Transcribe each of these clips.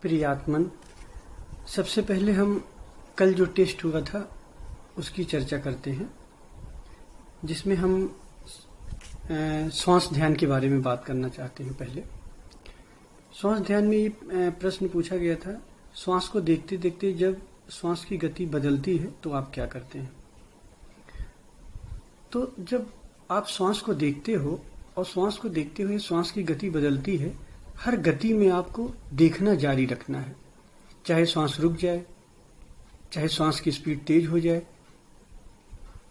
प्रियात्मन, सबसे पहले हम कल जो टेस्ट हुआ था उसकी चर्चा करते हैं, जिसमें हम श्वास ध्यान के बारे में बात करना चाहते हैं। पहले श्वास ध्यान में ये प्रश्न पूछा गया था, श्वास को देखते देखते जब श्वास की गति बदलती है तो आप क्या करते हैं। तो जब आप श्वास को देखते हो और श्वास को देखते हुए श्वास की गति बदलती है, हर गति में आपको देखना जारी रखना है। चाहे श्वास रुक जाए, चाहे श्वास की स्पीड तेज हो जाए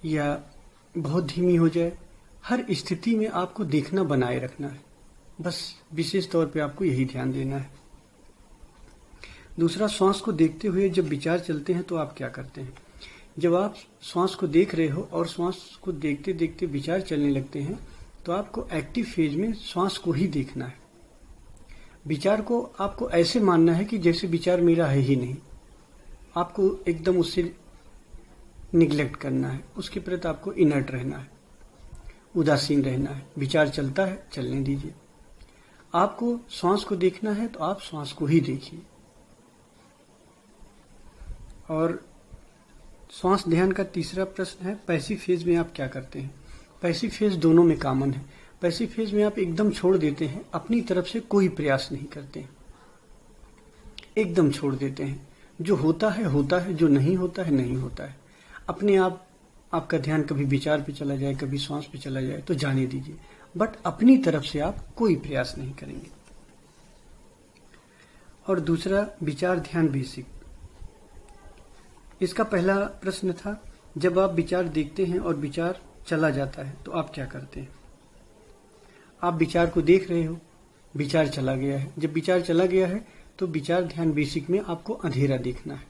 या बहुत धीमी हो जाए, हर स्थिति में आपको देखना बनाए रखना है। बस विशेष तौर पे आपको यही ध्यान देना है। दूसरा, श्वास को देखते हुए जब विचार चलते हैं तो आप क्या करते हैं। जब आप श्वास को देख रहे हो और श्वास को देखते देखते विचार चलने लगते हैं तो आपको एक्टिव फेज में श्वास को ही देखना है। विचार को आपको ऐसे मानना है कि जैसे विचार मेरा है ही नहीं। आपको एकदम उससे निग्लेक्ट करना है, उसके प्रति आपको इनर्ट रहना है, उदासीन रहना है। विचार चलता है, चलने दीजिए। आपको श्वास को देखना है तो आप श्वास को ही देखिए। और श्वास ध्यान का तीसरा प्रश्न है, पैसिव फेज में आप क्या करते हैं। पैसिव फेज दोनों में कॉमन है। पैसिव फेज में आप एकदम छोड़ देते हैं, अपनी तरफ से कोई प्रयास नहीं करते हैं, एकदम छोड़ देते हैं। जो होता है, जो नहीं होता है नहीं होता है। अपने आप आपका ध्यान कभी विचार पे चला जाए, कभी श्वास पे चला जाए तो जाने दीजिए, बट अपनी तरफ से आप कोई प्रयास नहीं करेंगे। और दूसरा, विचार ध्यान बेसिक। इसका पहला प्रश्न था, जब आप विचार देखते हैं और विचार चला जाता है तो आप क्या करते हैं। आप विचार को देख रहे हो, विचार चला गया है। जब विचार चला गया है तो विचार ध्यान बेसिक में आपको अंधेरा देखना है,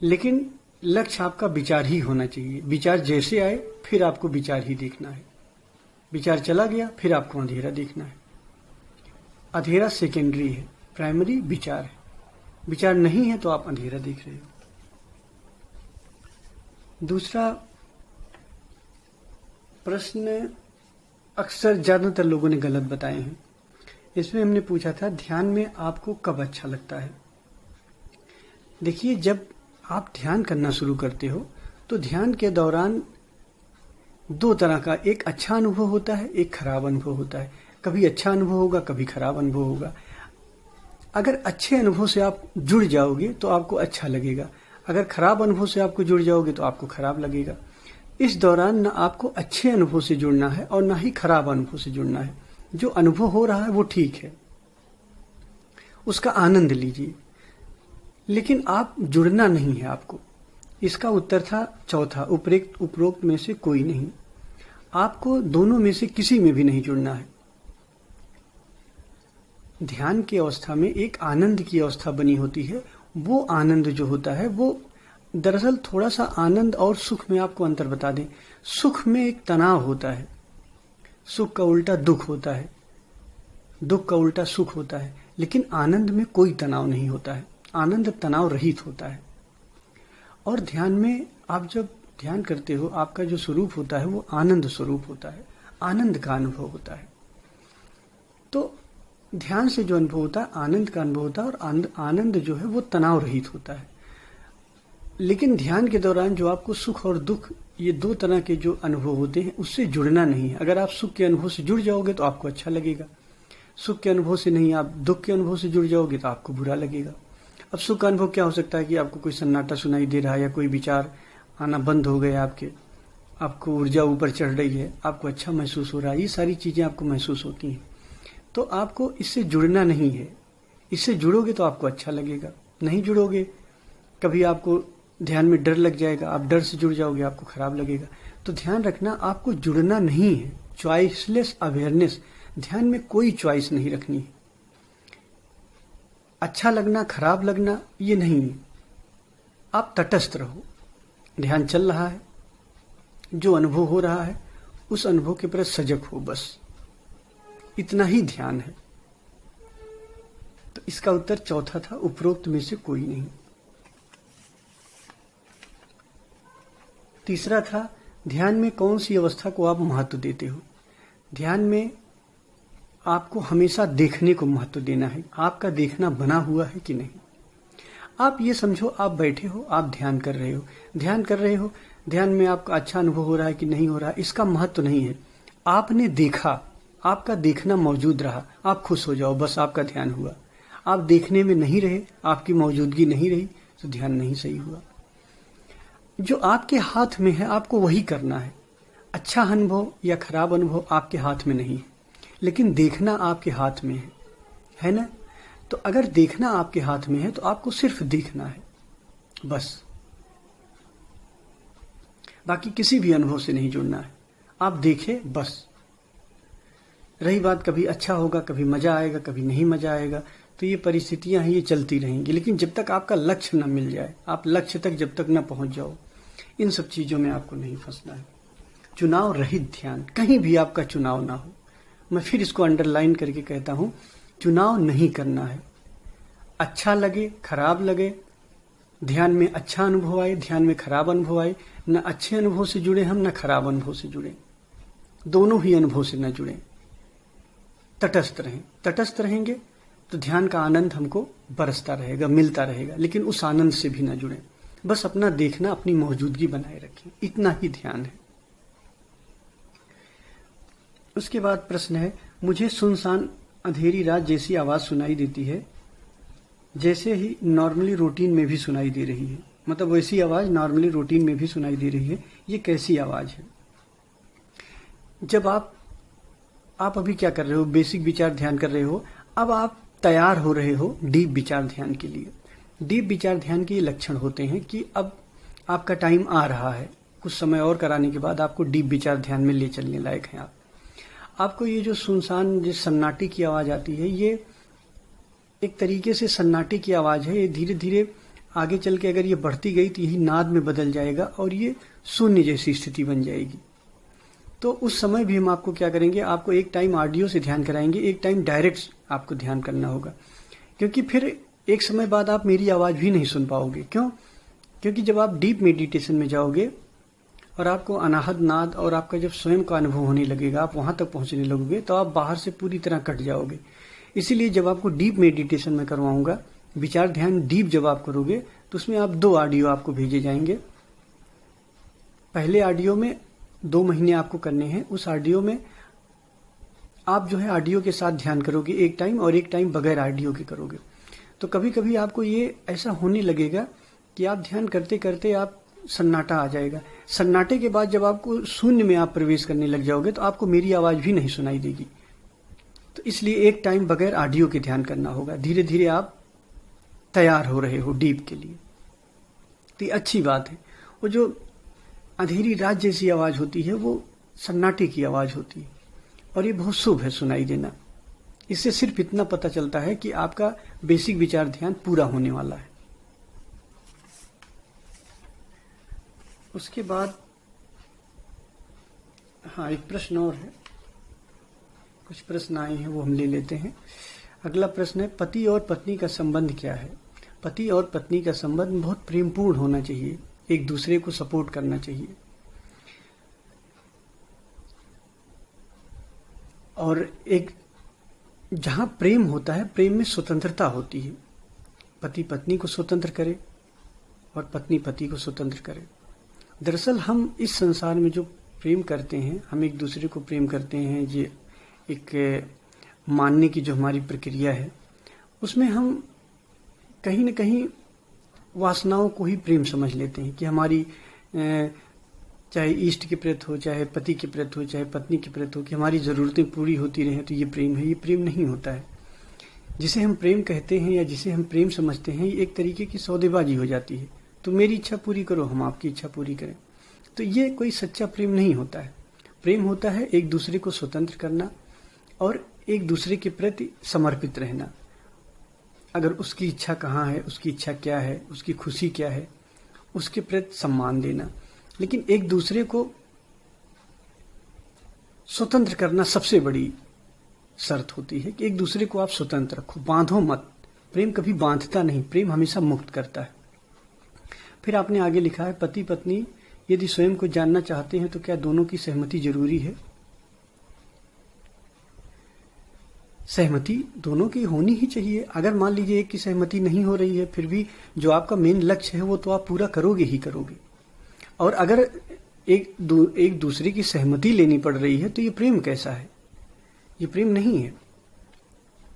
लेकिन लक्ष्य आपका विचार ही होना चाहिए। विचार जैसे आए फिर आपको विचार ही देखना है। विचार चला गया फिर आपको अंधेरा देखना है। अंधेरा सेकेंडरी है, प्राइमरी विचार है। विचार नहीं है तो आप अंधेरा देख रहे हो। दूसरा प्रश्न अक्सर ज्यादातर लोगों ने गलत बताए हैं। इसमें हमने पूछा था, ध्यान में आपको कब अच्छा लगता है। देखिए, जब आप ध्यान करना शुरू करते हो तो ध्यान के दौरान दो तरह का, एक अच्छा अनुभव होता है, एक खराब अनुभव होता है। कभी अच्छा अनुभव होगा, कभी खराब अनुभव होगा। अगर अच्छे अनुभव से आप जुड़ जाओगे तो आपको अच्छा लगेगा, अगर खराब अनुभव से आपको जुड़ जाओगे तो आपको खराब लगेगा। इस दौरान ना आपको अच्छे अनुभव से जुड़ना है और ना ही खराब अनुभव से जुड़ना है। जो अनुभव हो रहा है वो ठीक है, उसका आनंद लीजिए, लेकिन आप जुड़ना नहीं है आपको। इसका उत्तर था चौथा, उपरोक्त में से कोई नहीं। आपको दोनों में से किसी में भी नहीं जुड़ना है। ध्यान की अवस्था में एक आनंद की अवस्था बनी होती है। वो आनंद जो होता है वो दरअसल थोड़ा सा आनंद और सुख में आपको अंतर बता दें। सुख में एक तनाव होता है, सुख का उल्टा दुख होता है, दुख का उल्टा सुख होता है, लेकिन आनंद में कोई तनाव नहीं होता है। आनंद तनाव रहित होता है। और ध्यान में आप जब ध्यान करते हो, आपका जो स्वरूप होता है वो आनंद स्वरूप होता है, आनंद का अनुभव होता है। तो ध्यान से जो अनुभव होता है आनंद का अनुभव होता है, और आनंद जो है वो तनाव रहित होता है। लेकिन ध्यान के दौरान जो आपको सुख और दुख, ये दो तरह के जो अनुभव होते हैं, उससे जुड़ना नहीं है। अगर आप सुख के अनुभव से जुड़ जाओगे तो आपको अच्छा लगेगा, सुख के अनुभव से नहीं, आप दुख के अनुभव से जुड़ जाओगे तो आपको बुरा लगेगा। अब सुख का अनुभव क्या हो सकता है कि आपको कोई सन्नाटा सुनाई दे रहा है, या कोई विचार आना बंद हो गया, आपको ऊर्जा ऊपर चढ़ रही है, आपको अच्छा महसूस हो रहा है। ये सारी चीजें आपको महसूस होती हैं, तो आपको इससे जुड़ना नहीं है। इससे जुड़ोगे तो आपको अच्छा लगेगा, नहीं जुड़ोगे, कभी आपको ध्यान में डर लग जाएगा, आप डर से जुड़ जाओगे, आपको खराब लगेगा। तो ध्यान रखना, आपको जुड़ना नहीं है। चॉइसलेस अवेयरनेस, ध्यान में कोई चॉइस नहीं रखनी है। अच्छा लगना, खराब लगना, ये नहीं है। आप तटस्थ रहो, ध्यान चल रहा है, जो अनुभव हो रहा है उस अनुभव के प्रति सजग हो, बस इतना ही ध्यान है। तो इसका उत्तर चौथा था, उपरोक्त में से कोई नहीं। तीसरा था, ध्यान में कौन सी अवस्था को आप महत्व देते हो। ध्यान में आपको हमेशा देखने को महत्व देना है। आपका देखना बना हुआ है कि नहीं। आप ये समझो, आप बैठे हो, आप ध्यान कर रहे हो, ध्यान में आपका अच्छा अनुभव हो रहा है कि नहीं हो रहा है, इसका महत्व नहीं है। आपने देखा, आपका देखना मौजूद रहा, आप खुश हो जाओ, बस आपका ध्यान हुआ। आप देखने में नहीं रहे, आपकी मौजूदगी नहीं रही, तो ध्यान नहीं सही हुआ। जो आपके हाथ में है आपको वही करना है। अच्छा अनुभव या खराब अनुभव आपके हाथ में नहीं है, लेकिन देखना आपके हाथ में है ना। तो अगर देखना आपके हाथ में है तो आपको सिर्फ देखना है, बस। बाकी किसी भी अनुभव से नहीं जुड़ना है। आप देखे बस। रही बात कभी अच्छा होगा, कभी मजा आएगा, कभी नहीं मजा आएगा, तो ये परिस्थितियां हैं, ये चलती रहेंगी। लेकिन जब तक आपका लक्ष्य न मिल जाए, आप लक्ष्य तक जब तक न पहुंच जाओ, इन सब चीजों में आपको नहीं फंसना है। चुनाव रहित ध्यान, कहीं भी आपका चुनाव ना हो। मैं फिर इसको अंडरलाइन करके कहता हूं, चुनाव नहीं करना है। अच्छा लगे, खराब लगे, ध्यान में अच्छा अनुभव आए, ध्यान में खराब अनुभव आए, न अच्छे अनुभव से जुड़े हम, न खराब अनुभव से जुड़े, दोनों ही अनुभव से न जुड़े। तटस्थ रहें। तटस्थ रहेंगे तो ध्यान का आनंद हमको बरसता रहेगा, मिलता रहेगा, लेकिन उस आनंद से भी न जुड़े। बस अपना देखना, अपनी मौजूदगी बनाए रखें, इतना ही ध्यान है। उसके बाद प्रश्न है, मुझे सुनसान अंधेरी रात जैसी आवाज सुनाई देती है, जैसे ही नॉर्मली रूटीन में भी सुनाई दे रही है। मतलब वैसी आवाज नॉर्मली रूटीन में भी सुनाई दे रही है, ये कैसी आवाज है? जब आप अभी क्या कर रहे हो? बेसिक विचार ध्यान कर रहे हो। अब आप तैयार हो रहे हो डीप विचार ध्यान के लिए। डीप विचार ध्यान के ये लक्षण होते हैं कि अब आपका टाइम आ रहा है, कुछ समय और कराने के बाद आपको डीप विचार ध्यान में ले चलने लायक हैं। आपको ये जो सुनसान, जिस सन्नाटे की आवाज आती है, ये एक तरीके से सन्नाटे की आवाज है। ये धीरे धीरे आगे चल के अगर ये बढ़ती गई तो यही नाद में बदल जाएगा और ये शून्य जैसी स्थिति बन जाएगी। तो उस समय भी हम आपको क्या करेंगे, आपको एक टाइम ऑडियो से ध्यान कराएंगे, एक टाइम डायरेक्ट आपको ध्यान करना होगा। क्योंकि फिर एक समय बाद आप मेरी आवाज भी नहीं सुन पाओगे। क्यों? क्योंकि जब आप डीप मेडिटेशन में जाओगे और आपको अनाहत नाद और आपका जब स्वयं का अनुभव होने लगेगा, आप वहां तक पहुंचने लगोगे, तो आप बाहर से पूरी तरह कट जाओगे। इसीलिए जब आपको डीप मेडिटेशन में करवाऊंगा, विचार ध्यान डीप जब आप करोगे, तो उसमें आप 2 ऑडियो आपको भेजे जाएंगे। पहले ऑडियो में 2 महीने आपको करने हैं। उस ऑडियो में आप जो है ऑडियो के साथ ध्यान करोगे एक टाइम, और एक टाइम बगैर ऑडियो के करोगे। तो कभी कभी आपको ये ऐसा होने लगेगा कि आप ध्यान करते करते आप सन्नाटा आ जाएगा। सन्नाटे के बाद जब आपको शून्य में आप प्रवेश करने लग जाओगे, तो आपको मेरी आवाज भी नहीं सुनाई देगी। तो इसलिए एक टाइम बगैर ऑडियो के ध्यान करना होगा। धीरे धीरे आप तैयार हो रहे हो डीप के लिए, तो ये अच्छी बात है। वो जो अंधेरी रात जैसी आवाज होती है, वो सन्नाटे की आवाज होती है, और ये बहुत शुभ है सुनाई देना। इससे सिर्फ इतना पता चलता है कि आपका बेसिक विचार ध्यान पूरा होने वाला है। उसके बाद हाँ, एक प्रश्न और है, कुछ प्रश्न आए हैं वो हम ले लेते हैं। अगला प्रश्न है, पति और पत्नी का संबंध क्या है? पति और पत्नी का संबंध बहुत प्रेमपूर्ण होना चाहिए, एक दूसरे को सपोर्ट करना चाहिए। और एक जहां प्रेम होता है, प्रेम में स्वतंत्रता होती है। पति पत्नी को स्वतंत्र करे और पत्नी पति को स्वतंत्र करे। दरअसल हम इस संसार में जो प्रेम करते हैं, हम एक दूसरे को प्रेम करते हैं, ये एक मानने की जो हमारी प्रक्रिया है, उसमें हम कहीं न कहीं वासनाओं को ही प्रेम समझ लेते हैं कि हमारी चाहे इष्ट के प्रति हो, चाहे पति के प्रति हो, चाहे पत्नी के प्रति हो, कि हमारी जरूरतें पूरी होती रहें, तो ये प्रेम है। ये प्रेम नहीं होता है। जिसे हम प्रेम कहते हैं या जिसे हम प्रेम समझते हैं, ये एक तरीके की सौदेबाजी हो जाती है। तो मेरी इच्छा पूरी करो, हम आपकी इच्छा पूरी करें। तो ये कोई सच्चा प्रेम नहीं होता है। प्रेम होता है एक दूसरे को स्वतंत्र करना और एक दूसरे के प्रति समर्पित रहना। अगर उसकी इच्छा कहाँ है, उसकी इच्छा क्या है, उसकी खुशी क्या है, उसके प्रति सम्मान देना। लेकिन एक दूसरे को स्वतंत्र करना सबसे बड़ी शर्त होती है कि एक दूसरे को आप स्वतंत्र रखो, बांधो मत। प्रेम कभी बांधता नहीं, प्रेम हमेशा मुक्त करता है। फिर आपने आगे लिखा है, पति पत्नी यदि स्वयं को जानना चाहते हैं तो क्या दोनों की सहमति जरूरी है? सहमति दोनों की होनी ही चाहिए। अगर मान लीजिए एक की सहमति नहीं हो रही है, फिर भी जो आपका मेन लक्ष्य है वो तो आप पूरा करोगे ही करोगे। और अगर एक दूसरे की सहमति लेनी पड़ रही है तो ये प्रेम कैसा है? ये प्रेम नहीं है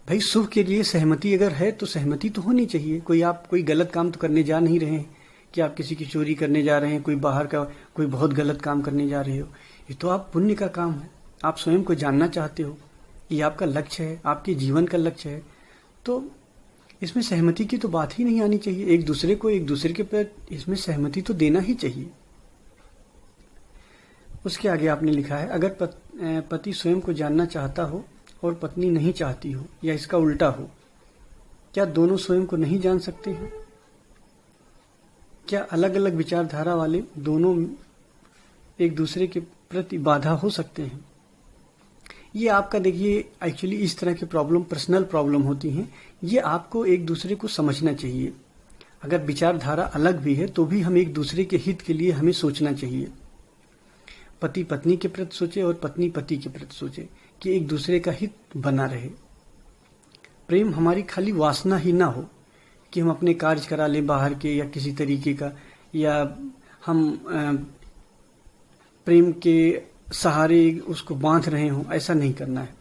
भाई। सुख के लिए सहमति अगर है तो सहमति तो होनी चाहिए। आप कोई गलत काम तो करने जा नहीं रहे हैं कि आप किसी की चोरी करने जा रहे हैं, कोई बाहर का कोई बहुत गलत काम करने जा रहे हो। ये तो आप पुण्य का काम है, आप स्वयं को जानना चाहते हो, ये आपका लक्ष्य है, आपके जीवन का लक्ष्य है। तो इसमें सहमति की तो बात ही नहीं आनी चाहिए। एक दूसरे के प्रति इसमें सहमति तो देना ही चाहिए। उसके आगे आपने लिखा है, अगर पति स्वयं को जानना चाहता हो और पत्नी नहीं चाहती हो, या इसका उल्टा हो, क्या दोनों स्वयं को नहीं जान सकते हैं? क्या अलग अलग विचारधारा वाले दोनों एक दूसरे के प्रति बाधा हो सकते हैं? ये आपका देखिए, एक्चुअली इस तरह के प्रॉब्लम पर्सनल प्रॉब्लम होती हैं। ये आपको एक दूसरे को समझना चाहिए। अगर विचारधारा अलग भी है तो भी हम एक दूसरे के हित के लिए हमें सोचना चाहिए। पति पत्नी के प्रति सोचे और पत्नी पति के प्रति सोचे कि एक दूसरे का हित बना रहे। प्रेम हमारी खाली वासना ही ना हो कि हम अपने कार्य करा लें बाहर के या किसी तरीके का, या हम प्रेम के सहारे उसको बांध रहे हों। ऐसा नहीं करना है,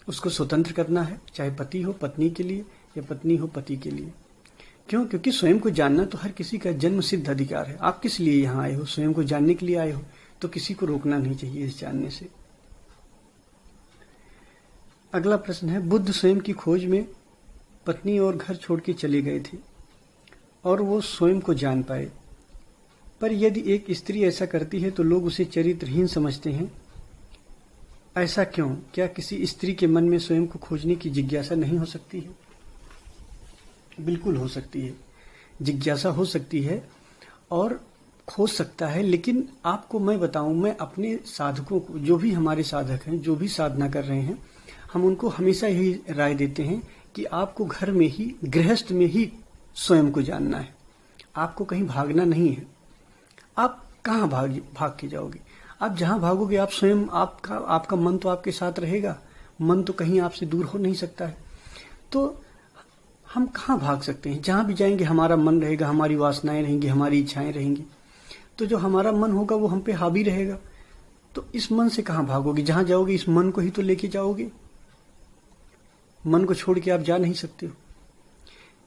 उसको स्वतंत्र करना है, चाहे पति हो पत्नी के लिए या पत्नी हो पति के लिए। क्यों? क्योंकि स्वयं को जानना तो हर किसी का जन्म सिद्ध अधिकार है। आप किस लिए यहाँ आए हो? स्वयं को जानने के लिए आए हो, तो किसी को रोकना नहीं चाहिए इस जानने से। अगला प्रश्न है, बुद्ध स्वयं की खोज में पत्नी और घर छोड़ के चले गए थे और वो स्वयं को जान पाए, पर यदि एक स्त्री ऐसा करती है तो लोग उसे चरित्रहीन समझते हैं। ऐसा क्यों? क्या किसी स्त्री के मन में स्वयं को खोजने की जिज्ञासा नहीं हो सकती है? बिल्कुल हो सकती है, जिज्ञासा हो सकती है और खोज सकता है। लेकिन आपको मैं बताऊं, मैं अपने साधकों को, जो भी हमारे साधक हैं, जो भी साधना कर रहे हैं, हम उनको हमेशा यही राय देते हैं कि आपको घर में ही, गृहस्थ में ही स्वयं को जानना है। आपको कहीं भागना नहीं है। आप कहाँ भाग के जाओगे? आप जहां भागोगे आप स्वयं, आपका मन तो आपके साथ रहेगा। मन तो कहीं आपसे दूर हो नहीं सकता है। तो हम कहाँ भाग सकते हैं? जहां भी जाएंगे हमारा मन रहेगा, हमारी वासनाएं रहेंगी, हमारी इच्छाएं रहेंगी। तो जो हमारा मन होगा वो हम पे हावी रहेगा। तो इस मन से कहाँ भागोगे? जहां जाओगे इस मन को ही तो लेके जाओगे। मन को छोड़ के आप जा नहीं सकते हो।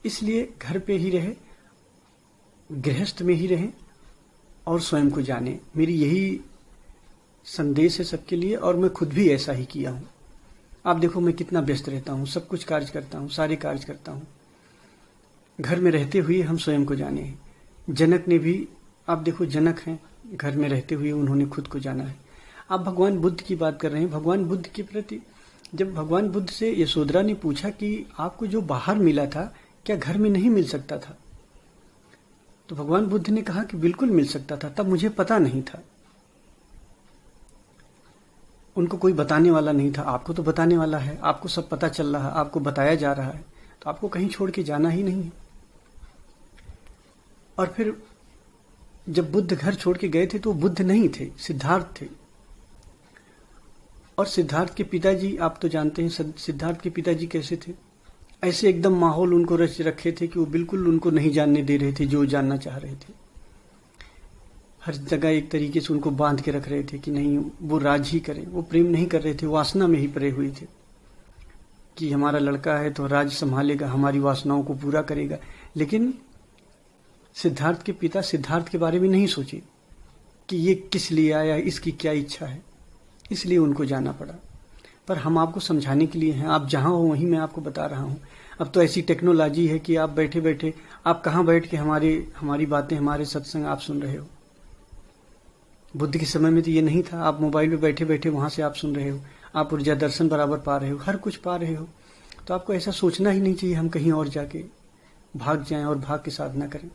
इसलिए घर पे ही रहे, गृहस्थ में ही रहें और स्वयं को जाने। मेरी यही संदेश है सबके लिए, और मैं खुद भी ऐसा ही किया हूं। आप देखो मैं कितना व्यस्त रहता हूं, सब कुछ कार्य करता हूं, सारे कार्य करता हूं। घर में रहते हुए हम स्वयं को जाने हैं। जनक ने भी, आप देखो जनक हैं, घर में रहते हुए उन्होंने खुद को जाना है। आप भगवान बुद्ध की बात कर रहे हैं। भगवान बुद्ध के प्रति जब भगवान बुद्ध से यशोधरा ने पूछा कि आपको जो बाहर मिला था क्या घर में नहीं मिल सकता था, तो भगवान बुद्ध ने कहा कि बिल्कुल मिल सकता था, तब मुझे पता नहीं था। उनको कोई बताने वाला नहीं था। आपको तो बताने वाला है, आपको सब पता चल रहा है, आपको बताया जा रहा है, तो आपको कहीं छोड़ के जाना ही नहीं है। और फिर जब बुद्ध घर छोड़ के गए थे तो बुद्ध नहीं थे, सिद्धार्थ थे। और सिद्धार्थ के पिताजी, आप तो जानते हैं सिद्धार्थ के पिताजी कैसे थे। ऐसे एकदम माहौल उनको रच रखे थे कि वो बिल्कुल उनको नहीं जानने दे रहे थे जो जानना चाह रहे थे। हर जगह एक तरीके से उनको बांध के रख रहे थे कि नहीं वो राज ही करें। वो प्रेम नहीं कर रहे थे, वासना में ही पड़े हुए थे कि हमारा लड़का है तो राज संभालेगा, हमारी वासनाओं को पूरा करेगा। लेकिन सिद्धार्थ के पिता सिद्धार्थ के बारे में नहीं सोचे कि ये किस लिए आया, इसकी क्या इच्छा है, इसलिए उनको जाना पड़ा। पर हम आपको समझाने के लिए हैं, आप जहां हो वहीं मैं आपको बता रहा हूं। अब तो ऐसी टेक्नोलॉजी है कि आप बैठे बैठे, आप कहां बैठ के हमारी बातें, हमारे सत्संग आप सुन रहे हो। बुद्ध के समय में तो ये नहीं था। आप मोबाइल पे बैठे बैठे वहां से आप सुन रहे हो, आप ऊर्जा दर्शन बराबर पा रहे हो, हर कुछ पा रहे हो। तो आपको ऐसा सोचना ही नहीं चाहिए हम कहीं और जाके भाग जाएं और भाग के साधना करें,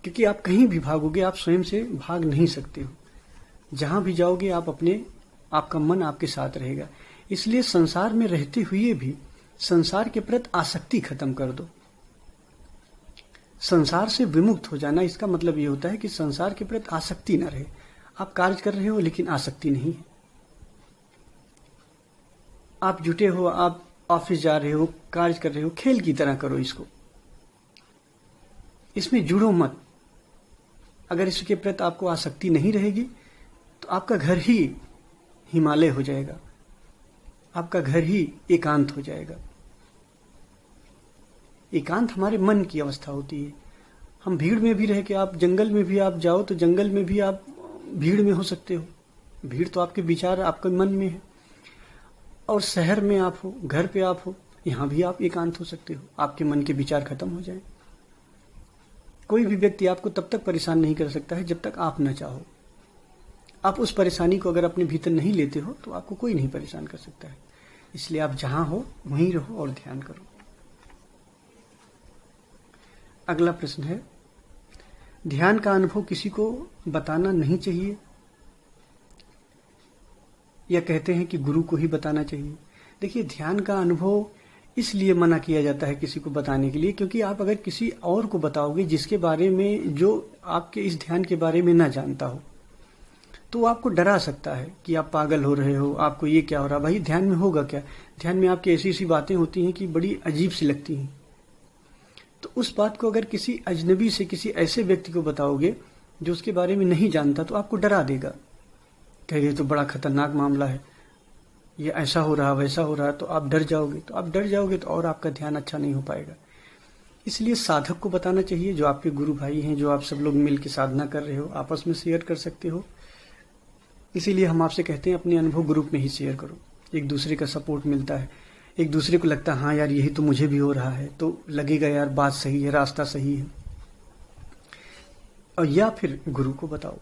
क्योंकि आप कहीं भी भागोगे आप स्वयं से भाग नहीं सकते हो। जहां भी जाओगे आपका मन आपके साथ रहेगा। इसलिए संसार में रहते हुए भी संसार के प्रति आसक्ति खत्म कर दो। संसार से विमुक्त हो जाना, इसका मतलब ये होता है कि संसार के प्रति आसक्ति न रहे। आप कार्य कर रहे हो लेकिन आसक्ति नहीं है। आप जुटे हो, आप ऑफिस जा रहे हो, कार्य कर रहे हो, खेल की तरह करो इसको, इसमें जुड़ो मत। अगर इसके प्रति आपको आसक्ति नहीं रहेगी तो आपका घर ही हिमालय हो जाएगा, आपका घर ही एकांत हो जाएगा। एकांत हमारे मन की अवस्था होती है। हम भीड़ में भी रह के, आप जंगल में भी आप जाओ तो जंगल में भी आप भीड़ में हो सकते हो, भीड़ तो आपके विचार आपके मन में है। और शहर में आप हो, घर पे आप हो, यहां भी आप एकांत हो सकते हो, आपके मन के विचार खत्म हो जाए। कोई भी व्यक्ति आपको तब तक परेशान नहीं कर सकता है जब तक आप न चाहो। आप उस परेशानी को अगर अपने भीतर नहीं लेते हो तो आपको कोई नहीं परेशान कर सकता है। इसलिए आप जहां हो वहीं रहो और ध्यान करो। अगला प्रश्न है, ध्यान का अनुभव किसी को बताना नहीं चाहिए या कहते हैं कि गुरु को ही बताना चाहिए? देखिए, ध्यान का अनुभव इसलिए मना किया जाता है किसी को बताने के लिए, क्योंकि आप अगर किसी और को बताओगे जिसके बारे में, जो आपके इस ध्यान के बारे में ना जानता हो, तो वो आपको डरा सकता है कि आप पागल हो रहे हो, आपको ये क्या हो रहा है। भाई, ध्यान में होगा क्या? ध्यान में आपकी ऐसी ऐसी बातें होती हैं कि बड़ी अजीब सी लगती हैं। तो उस बात को अगर किसी अजनबी से, किसी ऐसे व्यक्ति को बताओगे जो उसके बारे में नहीं जानता, तो आपको डरा देगा, कहेंगे तो बड़ा खतरनाक मामला है, ये ऐसा हो रहा वैसा हो रहा, तो आप डर जाओगे तो और आपका ध्यान अच्छा नहीं हो पाएगा। इसलिए साधक को बताना चाहिए, जो आपके गुरु भाई हैं, जो आप सब लोग मिल के साधना कर रहे हो, आपस में शेयर कर सकते हो। इसीलिए हम आपसे कहते हैं अपने अनुभव ग्रुप में ही शेयर करो, एक दूसरे का सपोर्ट मिलता है, एक दूसरे को लगता है हाँ यार यही तो मुझे भी हो रहा है, तो लगेगा यार बात सही है, रास्ता सही है। और या फिर गुरु को बताओ।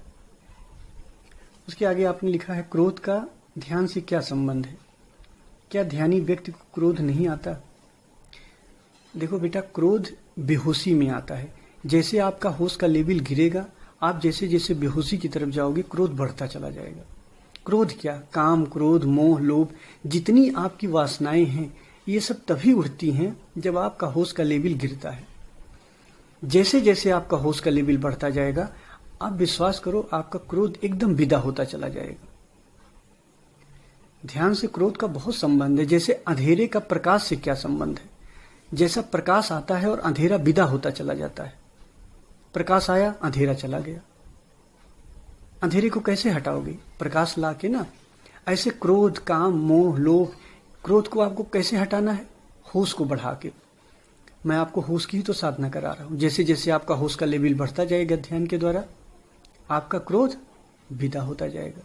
उसके आगे आपने लिखा है, क्रोध का ध्यान से क्या संबंध है? क्या ध्यानी व्यक्ति को क्रोध नहीं आता? देखो बेटा, क्रोध बेहोशी में आता है। जैसे आपका होश का लेवल गिरेगा, आप जैसे जैसे बेहोशी की तरफ जाओगे, क्रोध बढ़ता चला जाएगा। क्रोध क्या? काम, क्रोध, मोह, लोभ, जितनी आपकी वासनाएं हैं, ये सब तभी उठती हैं जब आपका होश का लेवल गिरता है। जैसे जैसे आपका होश का लेवल बढ़ता जाएगा, आप विश्वास करो, आपका क्रोध एकदम विदा होता चला जाएगा। ध्यान से क्रोध का बहुत संबंध है। जैसे अंधेरे का प्रकाश से क्या संबंध है? जैसा प्रकाश आता है और अंधेरा विदा होता चला जाता है। प्रकाश आया, अंधेरा चला गया। अंधेरे को कैसे हटाओगे? प्रकाश ला के ना। ऐसे क्रोध, काम, मोह, लोभ, क्रोध को आपको कैसे हटाना है? होश को बढ़ा के। मैं आपको होश की ही तो साधना करा रहा हूं। जैसे जैसे आपका होश का लेवल बढ़ता जाएगा ध्यान के द्वारा, आपका क्रोध विदा होता जाएगा।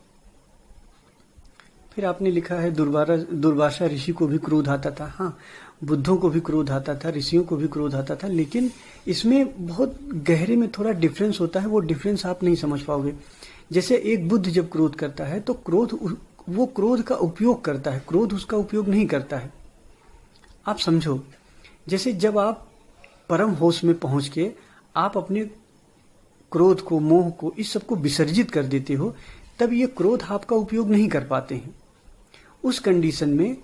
फिर आपने लिखा है, दुर्वासा ऋषि को भी क्रोध आता था। हाँ, बुद्धों को भी क्रोध आता था, ऋषियों को भी क्रोध आता था, लेकिन इसमें बहुत गहरे में थोड़ा डिफरेंस होता है। वो डिफरेंस आप नहीं समझ पाओगे। जैसे एक बुद्ध जब क्रोध करता है तो वो क्रोध का उपयोग करता है, क्रोध उसका उपयोग नहीं करता है। आप समझो, जैसे जब आप परम होश में पहुंच के आप अपने क्रोध को, मोह को, इस सब को विसर्जित कर देते हो, तब ये क्रोध आपका उपयोग नहीं कर पाते हैं। उस कंडीशन में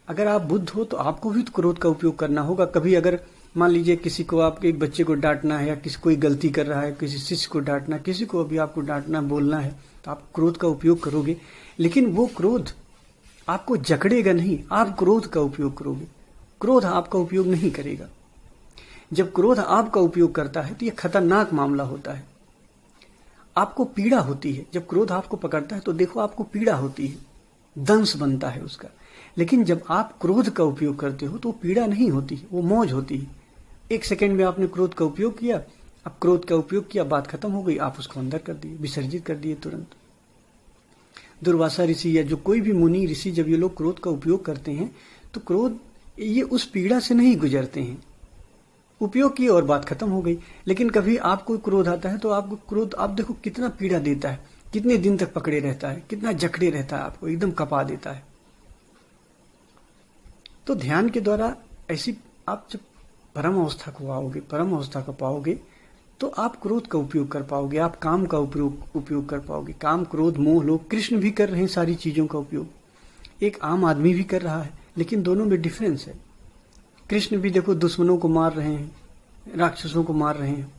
अगर आप बुद्ध हो तो आपको भी तो क्रोध का उपयोग करना होगा। कभी अगर मान लीजिए किसी को, आपके एक बच्चे को डांटना है, या किसी कोई गलती कर रहा है, किसी शिष्य को डांटना, किसी को अभी आपको डांटना, बोलना है, तो आप क्रोध का उपयोग करोगे। लेकिन वो क्रोध आपको जकड़ेगा नहीं, आप क्रोध का उपयोग करोगे। क्रोध आपका उपयोग नहीं करेगा। जब क्रोध आपका उपयोग करता है तो ये खतरनाक मामला होता है। आपको पीड़ा होती है जब क्रोध आपको पकड़ता है, तो देखो आपको पीड़ा होती है, दंश बनता है उसका। लेकिन जब आप क्रोध का उपयोग करते हो तो पीड़ा नहीं होती, वो मौज होती है। एक सेकंड में आपने क्रोध का उपयोग किया, अब क्रोध का उपयोग किया, बात खत्म हो गई, आप उसको अंदर कर दिए, विसर्जित कर दिए तुरंत। दुर्वासा ऋषि या जो कोई भी मुनि ऋषि, जब ये लोग क्रोध का उपयोग करते हैं तो क्रोध, ये उस पीड़ा से नहीं गुजरते हैं। उपयोग किए और बात खत्म हो गई। लेकिन कभी आपको क्रोध आता है तो आपको क्रोध, आप देखो कितना पीड़ा देता है, कितने दिन तक पकड़े रहता है, कितना जकड़े रहता है, आपको एकदम कपा देता है। तो ध्यान के द्वारा ऐसी, आप जब परम अवस्था को आओगे, परम अवस्था को पाओगे, तो आप क्रोध का उपयोग कर पाओगे, आप काम का उपयोग कर पाओगे। काम, क्रोध, मोह, लोभ, कृष्ण भी कर रहे हैं सारी चीजों का उपयोग, एक आम आदमी भी कर रहा है, लेकिन दोनों में डिफरेंस है। कृष्ण भी देखो दुश्मनों को मार रहे हैं, राक्षसों को मार रहे हैं,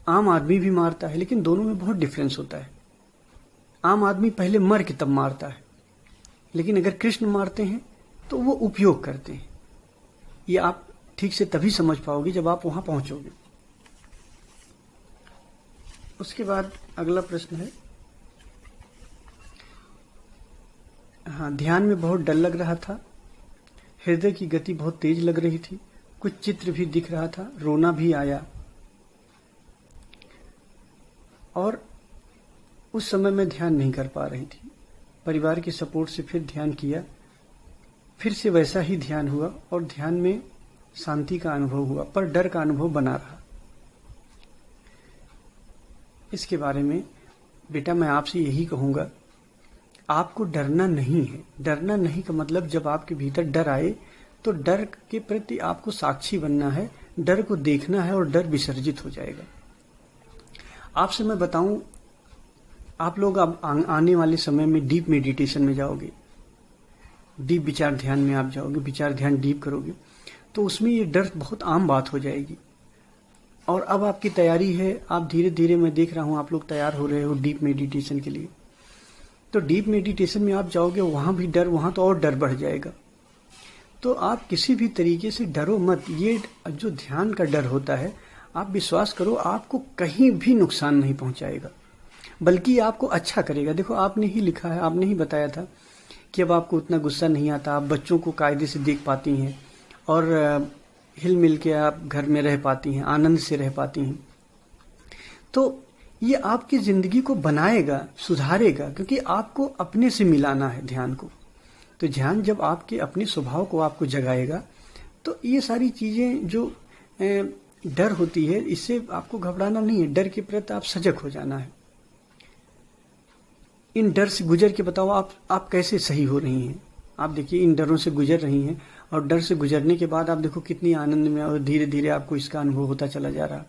आम आदमी भी मारता है, लेकिन दोनों में बहुत डिफरेंस होता है। आम आदमी पहले मर के तब मारता है, लेकिन अगर कृष्ण मारते हैं तो वो उपयोग करते हैं। ये आप ठीक से तभी समझ पाओगे जब आप वहां पहुंचोगे। उसके बाद अगला प्रश्न है, हाँ, ध्यान में बहुत डर लग रहा था, हृदय की गति बहुत तेज लग रही थी, कुछ चित्र भी दिख रहा था, रोना भी आया, और उस समय मैं ध्यान नहीं कर पा रही थी। परिवार के सपोर्ट से फिर ध्यान किया, फिर से वैसा ही ध्यान हुआ और ध्यान में शांति का अनुभव हुआ, पर डर का अनुभव बना रहा। इसके बारे में बेटा मैं आपसे यही कहूंगा, आपको डरना नहीं है। डरना नहीं का मतलब जब आपके भीतर डर आए तो डर के प्रति आपको साक्षी बनना है, डर को देखना है और डर विसर्जित हो जाएगा। आपसे मैं बताऊं, आप लोग अब आने वाले समय में डीप मेडिटेशन में जाओगे, डीप विचार ध्यान में आप जाओगे, विचार ध्यान डीप करोगे, तो उसमें ये डर बहुत आम बात हो जाएगी। और अब आपकी तैयारी है, आप धीरे धीरे, मैं देख रहा हूं आप लोग तैयार हो रहे हो डीप मेडिटेशन के लिए। तो डीप मेडिटेशन में आप जाओगे, वहां भी डर, वहां तो और डर बढ़ जाएगा। तो आप किसी भी तरीके से डरो मत। ये जो ध्यान का डर होता है, आप विश्वास करो, आपको कहीं भी नुकसान नहीं पहुंचाएगा, बल्कि आपको अच्छा करेगा। देखो, आपने ही लिखा है, आपने ही बताया था कि अब आपको उतना गुस्सा नहीं आता, आप बच्चों को कायदे से देख पाती हैं और हिल मिल के आप घर में रह पाती हैं, आनंद से रह पाती हैं। तो ये आपकी जिंदगी को बनाएगा, सुधारेगा, क्योंकि आपको अपने से मिलाना है ध्यान को। तो ध्यान जब आपके अपने स्वभाव को आपको जगाएगा, तो ये सारी चीजें जो डर होती है, इससे आपको घबराना नहीं है। डर के प्रति आप सजग हो जाना है। इन डर से गुजर के बताओ आप कैसे सही हो रही हैं। आप देखिए, इन डरों से गुजर रही हैं और डर से गुजरने के बाद आप देखो कितनी आनंद में, और धीरे धीरे आपको इसका अनुभव होता चला जा रहा।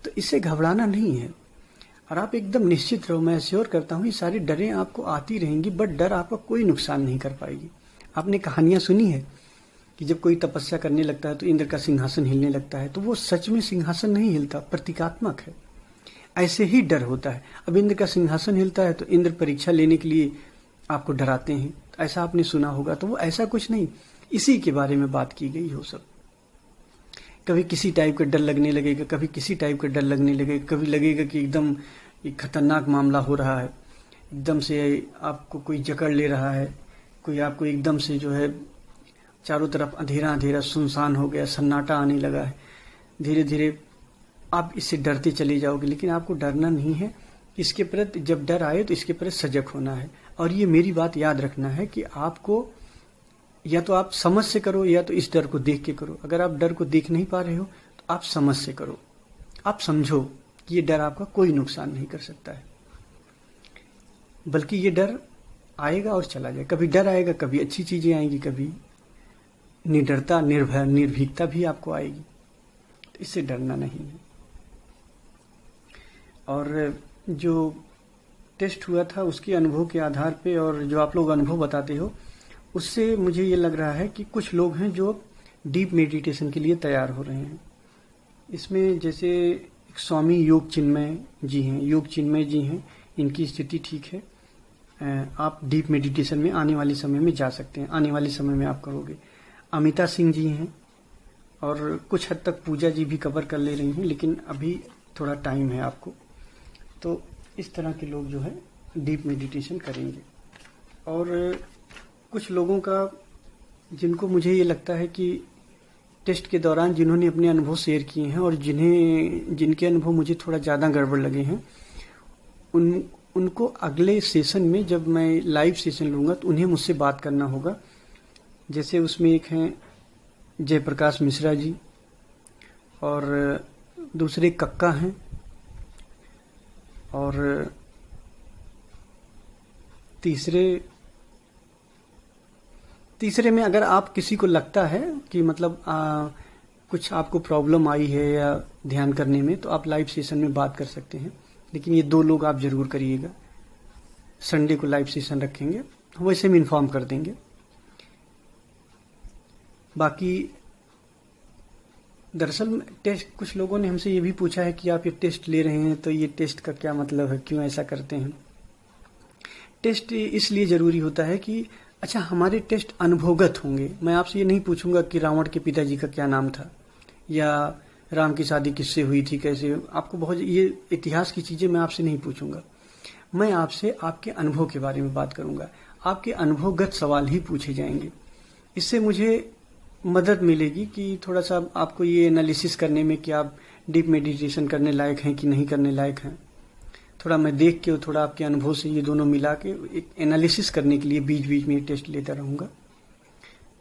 तो इससे घबराना नहीं है और आप एकदम निश्चित रहो। मैं एश्योर करता हूँ ये सारी डरें आपको आती रहेंगी, बट डर आपका कोई नुकसान नहीं कर पाएगी। आपने कहानियां सुनी है कि जब कोई तपस्या करने लगता है तो इंद्र का सिंहासन हिलने लगता है, तो वो सच में सिंहासन नहीं हिलता, प्रतीकात्मक है। ऐसे ही डर होता है। अब इंद्र का सिंहासन हिलता है तो इंद्र परीक्षा लेने के लिए आपको डराते हैं, ऐसा आपने सुना होगा। तो वो ऐसा कुछ नहीं, इसी के बारे में बात की गई हो सब। कभी किसी टाइप का डर लगने लगेगा, कभी किसी टाइप का डर लगने लगेगा, कभी लगेगा कि एकदम एक खतरनाक मामला हो रहा है, एकदम से आपको कोई जकड़ ले रहा है, कोई आपको एकदम से जो है चारों तरफ अंधेरा अंधेरा सुनसान हो गया, सन्नाटा आने लगा है। धीरे धीरे आप इससे डरते चले जाओगे, लेकिन आपको डरना नहीं है। इसके प्रति जब डर आए तो इसके प्रति सजग होना है। और ये मेरी बात याद रखना है कि आपको या तो आप समझ से करो या तो इस डर को देख के करो। अगर आप डर को देख नहीं पा रहे हो तो आप समझ से करो। आप समझो कि ये डर आपका कोई नुकसान नहीं कर सकता है, बल्कि ये डर आएगा और चला जाएगा। कभी डर आएगा, कभी अच्छी चीजें आएंगी, कभी निडरता, निर्भय, निर्भीकता भी आपको आएगी। तो इससे डरना नहीं है। और जो टेस्ट हुआ था उसके अनुभव के आधार पे और जो आप लोग अनुभव बताते हो, उससे मुझे ये लग रहा है कि कुछ लोग हैं जो डीप मेडिटेशन के लिए तैयार हो रहे हैं। इसमें जैसे स्वामी योग चिन्मय जी हैं, इनकी स्थिति ठीक है। आप डीप मेडिटेशन में आने वाले समय में जा सकते हैं, आने वाले समय में आप करोगे। अमिता सिंह जी हैं और कुछ हद तक पूजा जी भी कवर कर ले रही हैं, लेकिन अभी थोड़ा टाइम है आपको। तो इस तरह के लोग जो है डीप मेडिटेशन करेंगे। और कुछ लोगों का, जिनको मुझे ये लगता है कि टेस्ट के दौरान जिन्होंने अपने अनुभव शेयर किए हैं और जिनके अनुभव मुझे थोड़ा ज़्यादा गड़बड़ लगे हैं, उनको अगले सेशन में जब मैं लाइव सेशन लूँगा तो उन्हें मुझसे बात करना होगा। जैसे उसमें एक हैं जयप्रकाश मिश्रा जी और दूसरे कक्का हैं, और तीसरे में अगर आप किसी को लगता है कि मतलब कुछ आपको प्रॉब्लम आई है या ध्यान करने में, तो आप लाइव सेशन में बात कर सकते हैं। लेकिन ये 2 लोग आप जरूर करिएगा। संडे को लाइव सेशन रखेंगे, वैसे में इन्फॉर्म कर देंगे। बाकी दरअसल टेस्ट, कुछ लोगों ने हमसे ये भी पूछा है कि आप ये टेस्ट ले रहे हैं तो ये टेस्ट का क्या मतलब है, क्यों ऐसा करते हैं। टेस्ट इसलिए जरूरी होता है कि अच्छा, हमारे टेस्ट अनुभवगत होंगे। मैं आपसे ये नहीं पूछूंगा कि रावण के पिताजी का क्या नाम था, या राम की शादी किससे हुई थी, कैसे। आपको बहुत ये इतिहास की चीजें मैं आपसे नहीं पूछूंगा। मैं आपसे आपके अनुभव के बारे में बात करूंगा। आपके अनुभवगत सवाल ही पूछे जाएंगे। इससे मुझे मदद मिलेगी कि थोड़ा सा आपको ये एनालिसिस करने में कि आप डीप मेडिटेशन करने लायक हैं कि नहीं करने लायक हैं। थोड़ा मैं देख के, थोड़ा आपके अनुभव से ये दोनों मिला के एक एनालिसिस करने के लिए बीच बीच में टेस्ट लेता रहूंगा।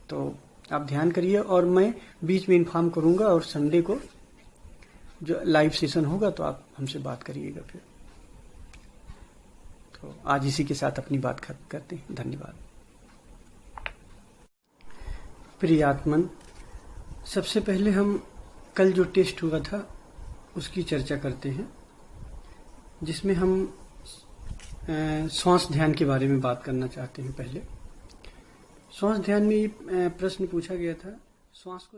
तो आप ध्यान करिए, और मैं बीच में इन्फॉर्म करूंगा, और संडे को जो लाइव सेशन होगा तो आप हमसे बात करिएगा फिर। तो आज इसी के साथ अपनी बात खत्म करते हैं। धन्यवाद। प्रिय आत्मन, सबसे पहले हम कल जो टेस्ट हुआ था उसकी चर्चा करते हैं, जिसमें हम श्वास ध्यान के बारे में बात करना चाहते हैं। पहले श्वास ध्यान में ये प्रश्न पूछा गया था, श्वास को